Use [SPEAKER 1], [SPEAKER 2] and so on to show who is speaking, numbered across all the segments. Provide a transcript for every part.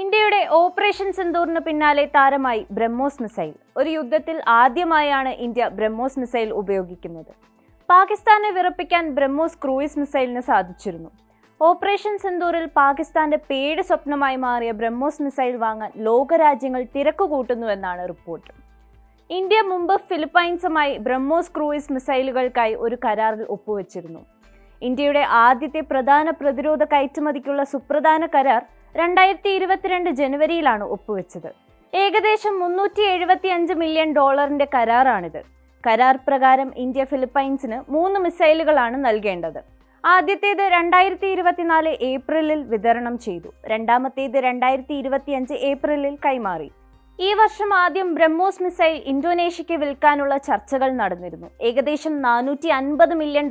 [SPEAKER 1] ഇന്ത്യയുടെ ഓപ്പറേഷൻ സിന്ദൂറിന് പിന്നാലെ താരമായി ബ്രഹ്മോസ് മിസൈൽ. ഒരു യുദ്ധത്തിൽ ആദ്യമായാണ് ഇന്ത്യ ബ്രഹ്മോസ് മിസൈൽ ഉപയോഗിക്കുന്നത്. പാകിസ്ഥാനെ വിറപ്പിക്കാൻ ബ്രഹ്മോസ് ക്രൂയിസ് മിസൈലിന് സാധിച്ചിരുന്നു. ഓപ്പറേഷൻ സിന്ദൂറിൽ പാകിസ്ഥാന്റെ പേടി സ്വപ്നമായി മാറിയ ബ്രഹ്മോസ് മിസൈൽ വാങ്ങാൻ ലോകരാജ്യങ്ങൾ തിരക്കുകൂട്ടുന്നുവെന്നാണ് റിപ്പോർട്ട്. ഇന്ത്യ മുമ്പ് ഫിലിപ്പൈൻസുമായി ബ്രഹ്മോസ് ക്രൂയിസ് മിസൈലുകൾക്കായി ഒരു കരാറിൽ ഒപ്പുവെച്ചിരുന്നു. ഇന്ത്യയുടെ ആദ്യത്തെ പ്രധാന പ്രതിരോധ കയറ്റുമതിക്കുള്ള സുപ്രധാന കരാർ 2022 ജനുവരിയിലാണ് ഒപ്പുവെച്ചത്. ഏകദേശം $375 മില്യൺ കരാറാണിത്. കരാർ പ്രകാരം ഇന്ത്യ ഫിലിപ്പൈൻസിന് 3 മിസൈലുകളാണ് നൽകേണ്ടത്. ആദ്യത്തേത് 2024 ഏപ്രിലിൽ വിതരണം ചെയ്തു. രണ്ടാമത്തേത് 2025 ഏപ്രിലിൽ കൈമാറി. ഈ വർഷം ആദ്യം ബ്രഹ്മോസ് മിസൈൽ ഇന്തോനേഷ്യയ്ക്ക് വിൽക്കാനുള്ള ചർച്ചകൾ നടന്നിരുന്നു. ഏകദേശം $450 മില്യൺ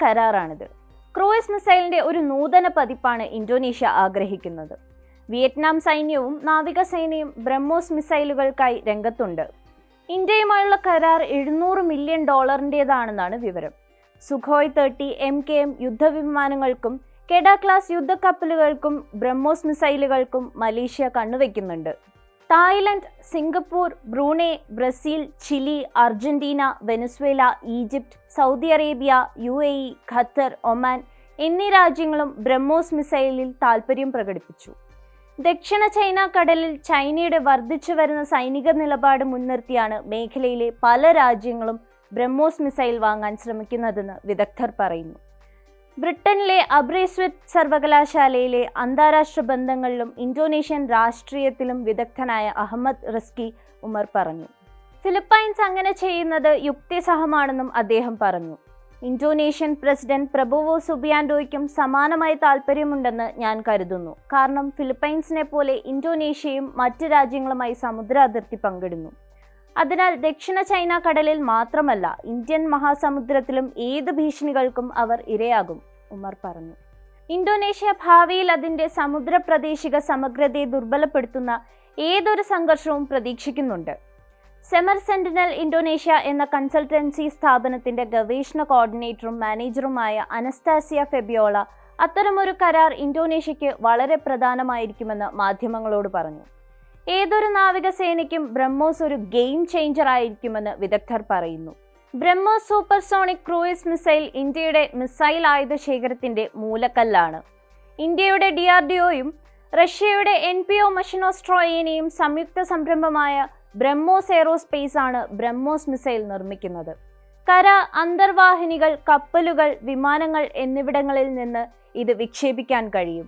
[SPEAKER 1] കരാറാണിത്. ക്രൂയിസ് മിസൈലിന്റെ ഒരു നൂതന പതിപ്പാണ് ഇന്തോനേഷ്യ ആഗ്രഹിക്കുന്നത്. വിയറ്റ്നാം സൈന്യവും നാവികസേനയും ബ്രഹ്മോസ് മിസൈലുകൾക്കായി രംഗത്തുണ്ട്. ഇന്ത്യയുമായുള്ള കരാർ $700 മില്യൺ വിവരം. സുഖോയ് 30 MKM യുദ്ധവിമാനങ്ങൾക്കും കെഡ ക്ലാസ് യുദ്ധക്കപ്പലുകൾക്കും ബ്രഹ്മോസ് മിസൈലുകൾക്കും മലേഷ്യ കണ്ണുവെക്കുന്നുണ്ട്. Thailand, Singapore, Brunei, Brazil, Chile, Argentina, Venezuela, Egypt, Saudi Arabia, UAE, Qatar, Oman എന്നീ രാജ്യങ്ങളും ബ്രഹ്മോസ് മിസൈലിൽ താൽപര്യം പ്രകടിപ്പിച്ചു. ദക്ഷിണ ചൈന കടലിൽ ചൈനയുടെ വർദ്ധിച്ചു വരുന്ന സൈനിക നിലപാട് മുൻനിർത്തിയാണ് മേഖലയിലെ പല രാജ്യങ്ങളും ബ്രഹ്മോസ് മിസൈൽ വാങ്ങാൻ ശ്രമിക്കുന്നതെന്ന് വിദഗ്ധർ പറയുന്നു. ബ്രിട്ടനിലെ അബ്രേസ്വിത്ത് സർവകലാശാലയിലെ അന്താരാഷ്ട്ര ബന്ധങ്ങളിലും ഇന്തോനേഷ്യൻ രാഷ്ട്രീയത്തിലും വിദഗ്ധനായ അഹമ്മദ് റിസ്കി ഉമർ പറഞ്ഞു. ഫിലിപ്പൈൻസ് അങ്ങനെ ചെയ്യുന്നത് യുക്തിസഹമാണെന്നും അദ്ദേഹം പറഞ്ഞു. ഇന്തോനേഷ്യൻ പ്രസിഡന്റ് പ്രബോവോ സുബിയാൻഡോയ്ക്കും സമാനമായ താൽപ്പര്യമുണ്ടെന്ന് ഞാൻ കരുതുന്നു. കാരണം ഫിലിപ്പൈൻസിനെ പോലെ ഇന്തോനേഷ്യയും മറ്റ് രാജ്യങ്ങളുമായി സമുദ്ര അതിർത്തി പങ്കിടുന്നു. അതിനാൽ ദക്ഷിണ ചൈന കടലിൽ മാത്രമല്ല, ഇന്ത്യൻ മഹാസമുദ്രത്തിലും ഏത് ഭീഷണികൾക്കും അവർ ഇരയാകും, ഉമർ പറഞ്ഞു. ഇന്തോനേഷ്യ ഭാവിയിൽ അതിന്റെ സമുദ്ര പ്രാദേശിക സമഗ്രതയെ ദുർബലപ്പെടുത്തുന്ന ഏതൊരു സംഘർഷവും പ്രതീക്ഷിക്കുന്നുണ്ട്. സെമർ സെന്റിനൽ ഇന്തോനേഷ്യ എന്ന കൺസൾട്ടൻസി സ്ഥാപനത്തിന്റെ ഗവേഷണ കോർഡിനേറ്ററും മാനേജറുമായ അനസ്താസിയ ഫെബിയോള അത്തരമൊരു കരാർ ഇന്തോനേഷ്യയ്ക്ക് വളരെ പ്രധാനമായിരിക്കുമെന്ന് മാധ്യമങ്ങളോട് പറഞ്ഞു. ഏതൊരു നാവികസേനയ്ക്കും ബ്രഹ്മോസ് ഒരു ഗെയിം ചേഞ്ചർ ആയിരിക്കുമെന്ന് വിദഗ്ധർ പറയുന്നു. ബ്രഹ്മോസ് സൂപ്പർസോണിക് ക്രൂയിസ് മിസൈൽ ഇന്ത്യയുടെ മിസൈൽ ആയുധ ശേഖരത്തിന്റെ മൂലക്കല്ലാണ്. ഇന്ത്യയുടെ DRDOയും റഷ്യയുടെ NPO മഷിനോസ്ട്രോയേനെയും സംയുക്ത സംരംഭമായ ബ്രഹ്മോസ് എയ്റോസ്പേസ് ആണ് ബ്രഹ്മോസ് മിസൈൽ നിർമ്മിക്കുന്നത്. കര, അന്തർവാഹിനികൾ, കപ്പലുകൾ, വിമാനങ്ങൾ എന്നിവിടങ്ങളിൽ നിന്ന് ഇത് വിക്ഷേപിക്കാൻ കഴിയും.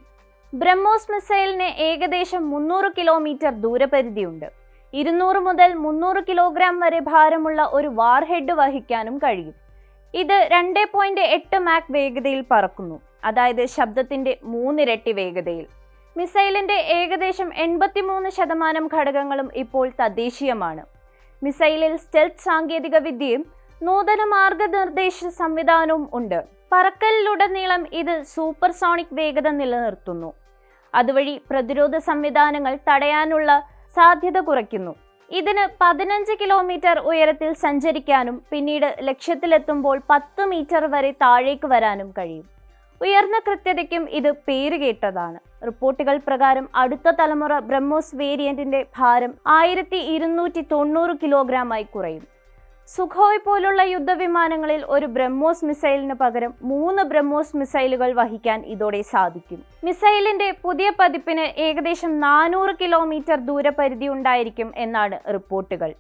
[SPEAKER 1] ബ്രഹ്മോസ് മിസൈലിന് ഏകദേശം 300 കിലോമീറ്റർ ദൂരപരിധിയുണ്ട്. 200 മുതൽ 300 കിലോഗ്രാം വരെ ഭാരമുള്ള ഒരു വാർഹെഡ് വഹിക്കാനും കഴിയും. ഇത് 2.8 മാക് വേഗതയിൽ പറക്കുന്നു, അതായത് ശബ്ദത്തിന്റെ 3 ഇരട്ടി വേഗതയിൽ. മിസൈലിന്റെ ഏകദേശം 83% ഘടകങ്ങളും ഇപ്പോൾ തദ്ദേശീയമാണ്. മിസൈലിൽ സ്റ്റെൽത്ത് സാങ്കേതിക വിദ്യയും നൂതന മാർഗനിർദ്ദേശ സംവിധാനവും ഉണ്ട്. പറക്കലിലുടനീളം ഇത് സൂപ്പർസോണിക് വേഗത നിലനിർത്തുന്നു. അതുവഴി പ്രതിരോധ സംവിധാനങ്ങൾ തടയാനുള്ള സാധ്യത കുറയ്ക്കുന്നു. ഇതിന് 15 കിലോമീറ്റർ ഉയരത്തിൽ സഞ്ചരിക്കാനും പിന്നീട് ലക്ഷ്യത്തിലെത്തുമ്പോൾ 10 മീറ്റർ വരെ താഴേക്ക് വരാനും കഴിയും. ഉയർന്ന കൃത്യതയ്ക്കും ഇത് പേരുകേട്ടതാണ്. റിപ്പോർട്ടുകൾ പ്രകാരം അടുത്ത തലമുറ ബ്രഹ്മോസ് വേരിയന്റിന്റെ ഭാരം 1290 കിലോഗ്രാമായി കുറയും. സുഖോയ് പോലുള്ള യുദ്ധവിമാനങ്ങളിൽ ഒരു ബ്രഹ്മോസ് മിസൈലിന് പകരം 3 ബ്രഹ്മോസ് മിസൈലുകൾ വഹിക്കാൻ ഇതോടെ സാധിക്കും. മിസൈലിന്റെ പുതിയ പതിപ്പിന് ഏകദേശം 400 കിലോമീറ്റർ ദൂരപരിധി ഉണ്ടായിരിക്കും എന്നാണ് റിപ്പോർട്ടുകൾ.